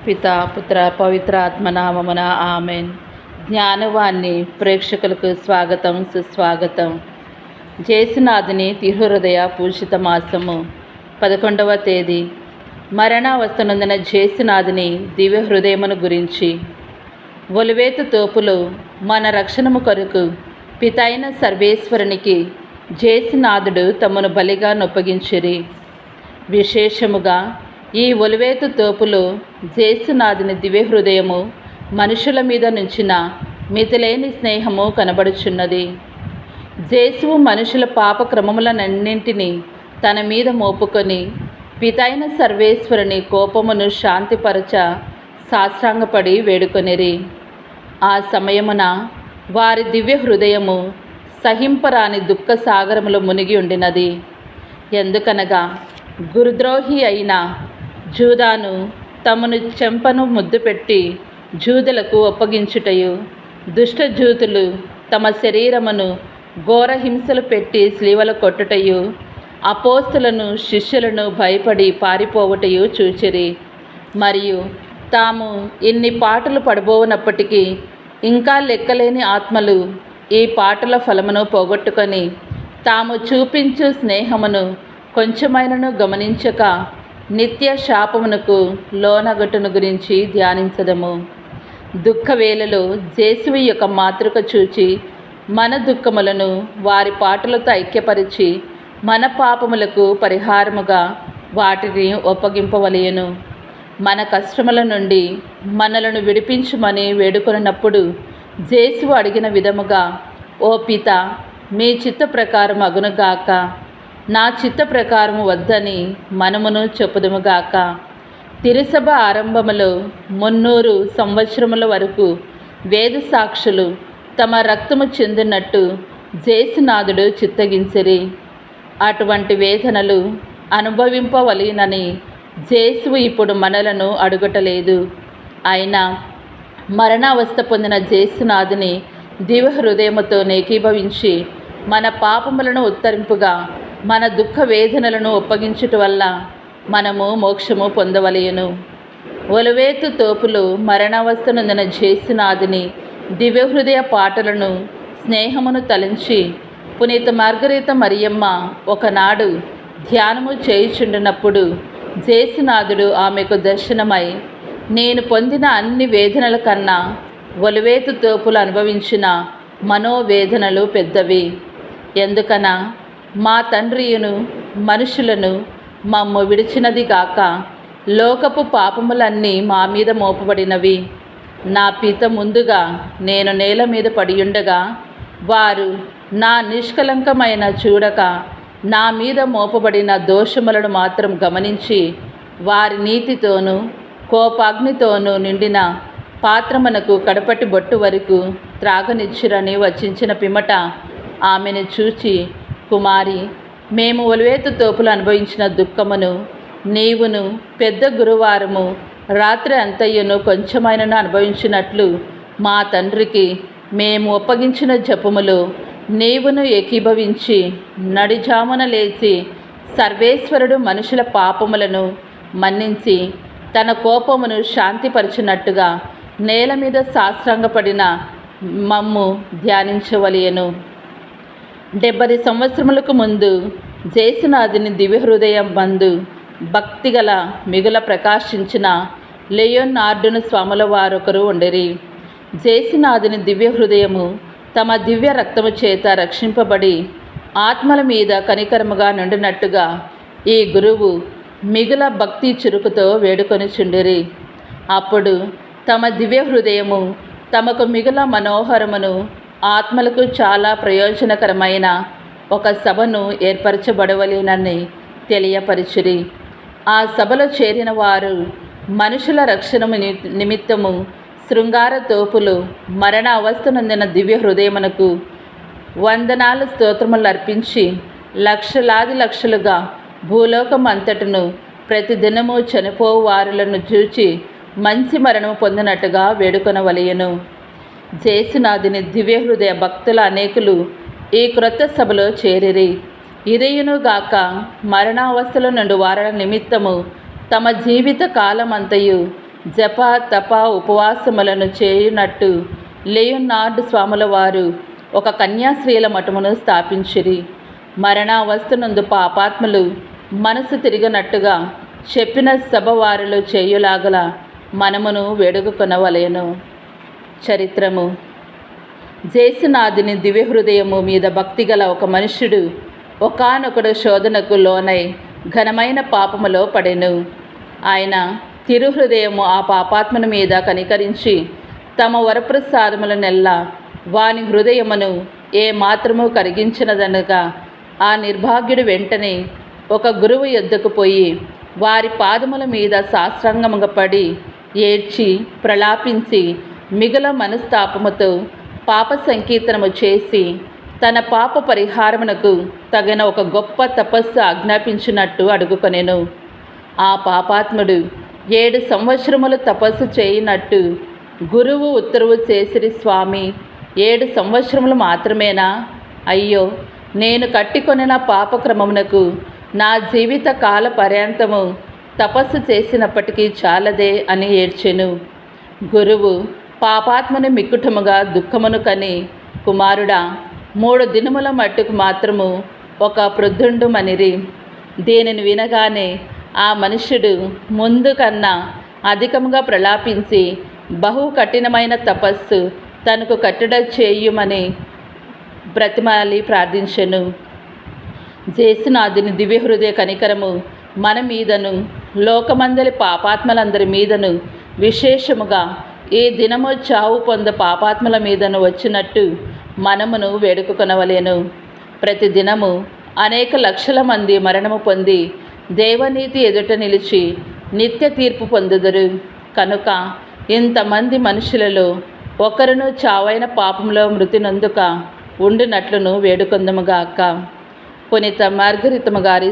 పిత పుత్ర పవిత్ర ఆత్మనామమున ఆమెన్. జ్ఞానవాణి ప్రేక్షకులకు స్వాగతం సుస్వాగతం. జేసునాథుని తిరుహృదయ పూజిత మాసము 11వ తేదీ. మరణావస్థనందున జేసునాథుని దివ్య హృదయమును గురించి. ఒలివేతు తోపులో మన రక్షణము కొరకు పితైన సర్వేశ్వరునికి జేసునాథుడు తమను బలిగా నొప్పగించిరి. విశేషముగా ఈ ఒలివేతు తోపులో జేసునాథుని దివ్య హృదయము మనుషుల మీద నుంచిన మితిలేని స్నేహము కనబడుచున్నది. జేసువు మనుషుల పాప క్రమములనన్నింటినీ తన మీద మోపుకొని పితైన సర్వేశ్వరుని కోపమును శాంతిపరచ సాష్టాంగపడి వేడుకొనిరి. ఆ సమయమున వారి దివ్య హృదయము సహింపరాని దుఃఖ సాగరములో మునిగి ఉండినది. ఎందుకనగా గురుద్రోహి అయిన జూదాను తమను చెంపను ముద్దు పెట్టి జూదులకు ఒప్పగించుటయు, దుష్టజూతులు తమ శరీరమును ఘోర హింసలు పెట్టి స్లీవలు కొట్టుటయు, అపోస్తులను శిష్యులను భయపడి పారిపోవటయు చూచిరి. మరియు తాము ఇన్ని పాటలు పడబోనప్పటికీ ఇంకా లెక్కలేని ఆత్మలు ఈ పాటల ఫలమును పోగొట్టుకొని తాము చూపించు స్నేహమును కొంచెమైనను గమనించక నిత్య శాపమునకు లోనగట్టును గురించి ధ్యానించదము. దుఃఖవేళలో జేసువు యొక్క మాతృక చూచి మన దుఃఖములను వారి పాటలతో ఐక్యపరిచి మన పాపములకు పరిహారముగా వాటిని ఒప్పగింపవలయను. మన కష్టముల నుండి మనలను విడిపించుమని వేడుకొనినప్పుడు జేసువు అడిగిన విధముగా, ఓ పిత, మీ చిత్త ప్రకారం అగునుగాక, నా చిత్త ప్రకారము వద్దని మనమును చెప్పుదుముగాక. తిరుసభ ఆరంభములో 300 సంవత్సరముల వరకు వేద సాక్షులు తమ రక్తము చెందినట్టు జేసునాథుడు చిత్తగించిరి. అటువంటి వేదనలు అనుభవింపవలెనని జేసువు ఇప్పుడు మనలను అడుగటలేదు. అయినా మరణావస్థ పొందిన జేసునాథుని దివ్య హృదయముతో ఏకీభవించి మన పాపములను ఉత్తరింపుగా మన దుఃఖ వేదనలను ఒప్పగించుట వల్ల మనము మోక్షము పొందవలెను. ఒలివేతు తోపులో మరణావస్థ నొందిన జేసునాథుని దివ్య హృదయ పాటలను స్నేహమును తలంచి పునీత మార్గరీత మరియమ్మ ఒకనాడు ధ్యానము చేయుచుండినప్పుడు జేసునాథుడు ఆమెకు దర్శనమై, నేను పొందిన అన్ని వేదనల కన్నా ఒలివేతు తోపులు అనుభవించిన మనోవేదనలు పెద్దవి. ఎందుకనా మా తండ్రియును మనుషులను మమ్ము విడిచినది గాక లోకపు పాపములన్నీ మా మీద మోపబడినవి. నా పిత ముందుగా నేను నేల మీద పడియుండగా వారు నా నిష్కలంకమైన చూడక నా మీద మోపబడిన దోషములను మాత్రం గమనించి వారి నీతితోనూ కోపాగ్నితోనూ నిండిన పాత్రమునకు కడపటి బొట్టు వరకు త్రాగనిచ్చిరని వచించిన పిమ్మట ఆమెను చూచి, కుమారి, మేము ఒలివేతు తోపులు అనుభవించిన దుఃఖమును నీవును పెద్ద గురువారము రాత్రి అంతయ్యను కొంచెమైనను అనుభవించినట్లు మా తండ్రికి మేము ఒప్పగించిన జపములో నీవును ఏకీభవించి నడిజామున లేచి సర్వేశ్వరుడు మనుషుల పాపములను మన్నించి తన కోపమును శాంతిపరిచినట్టుగా నేల మీద సాష్టాంగపడిన మమ్ము ధ్యానించవలెను. 70 సంవత్సరములకు ముందు జేసునాథుని దివ్య హృదయం బందు భక్తిగల మిగుల ప్రకాశించిన లియోనార్డును స్వాముల వారొకరు ఉండిరి. జేసునాథుని దివ్య హృదయము తమ దివ్య రక్తము చేత రక్షింపబడి ఆత్మల మీద కనికరముగా నుండినట్టుగా ఈ గురువు మిగుల భక్తి చురుకుతో వేడుకొనిచుండిరి. అప్పుడు తమ దివ్య హృదయము తమకు మిగుల మనోహరమును ఆత్మలకు చాలా ప్రయోజనకరమైన ఒక సభను ఏర్పరచబడవలెనని తెలియపరిచిరి. ఆ సభలో చేరిన వారు మనుషుల రక్షణము నిమిత్తము శృంగార తోపులు మరణ అవస్థ నొందిన దివ్య హృదయమునకు వందనాల స్తోత్రములు అర్పించి లక్షలాది లక్షలుగా భూలోకం అంతటను ప్రతిదినము చనిపోవు వారులను చూచి మంచి మరణము పొందినట్టుగా వేడుకొనవలెను. జేసునాథుని దివ్య హృదయ భక్తుల అనేకులు ఈ క్రొత్త సభలో చేరిరి. ఇదయునుగాక మరణావస్థలో నుండి వారల నిమిత్తము తమ జీవిత కాలమంతయు జప తప ఉపవాసములను చేయునట్టు లేయునార్డు స్వాముల వారు ఒక కన్యాశ్రీల మఠమును స్థాపించిరి. మరణావస్థనందు పాపాత్మలు మనసు తిరిగినట్టుగా చెప్పిన సభ వారిలో చేయులాగల మనమును వేడుకొనవలెను. చరిత్రము. జేసునాథుని దివ్య హృదయము మీద భక్తిగల ఒక మనుష్యుడు ఒకానొకడు శోధనకు లోనై ఘనమైన పాపములో పడెను. ఆయన తిరుహృదయము ఆ పాపాత్మను మీద కనికరించి తమ వరప్రసాదములనెల్లా వాని హృదయమును ఏ మాత్రము కరిగించినదనగా ఆ నిర్భాగ్యుడు వెంటనే ఒక గురువు యొద్దకు పోయి వారి పాదముల మీద సాష్టాంగముగా పడి ఏడ్చి ప్రలాపించి మిగుల మనస్తాపముతో పాప సంకీర్తనము చేసి తన పాప పరిహారమునకు తగిన ఒక గొప్ప తపస్సు ఆజ్ఞాపించినట్టు అడుగుకొనెను. ఆ పాపాత్ముడు 7 సంవత్సరములు తపస్సు చేయనట్టు గురువు ఉత్తర్వు చేసిరి. స్వామి, 7 సంవత్సరములు మాత్రమేనా? అయ్యో, నేను కట్టికొనిన పాపక్రమమునకు నా జీవిత కాల పర్యంతము తపస్సు చేసినప్పటికీ చాలదే అని ఏడ్చెను. గురువు పాపాత్మని మిక్కుటముగా దుఃఖమును కని, కుమారుడా, 3 దినముల మట్టుకు మాత్రము ఒక ప్రొద్దుండుమనిరి. దీనిని వినగానే ఆ మనుష్యుడు ముందు కన్నా అధికముగా ప్రలాపించి బహు కఠినమైన తపస్సు తనకు కట్టడ చేయుమని బ్రతిమాలి ప్రార్థించెను. జేసునాథుని దివ్య హృదయ కనికరము మన మీదను లోకమందలి పాపాత్మలందరి మీదను విశేషముగా ఈ దినము చావు పొంద పాపాత్మల మీదను వచ్చినట్టు మనమును వేడుకొనవలెను. ప్రతి దినము అనేక లక్షల మంది మరణము పొంది దేవనీతి ఎదుట నిలిచి నిత్య తీర్పు పొందుదురు. కనుక ఇంతమంది మనుషులలో ఒకరును చావైన పాపంలో మృతి నొందుక ఉండినట్లును వేడుకొందముగాక. పునీత మార్గరితమ్మ గారి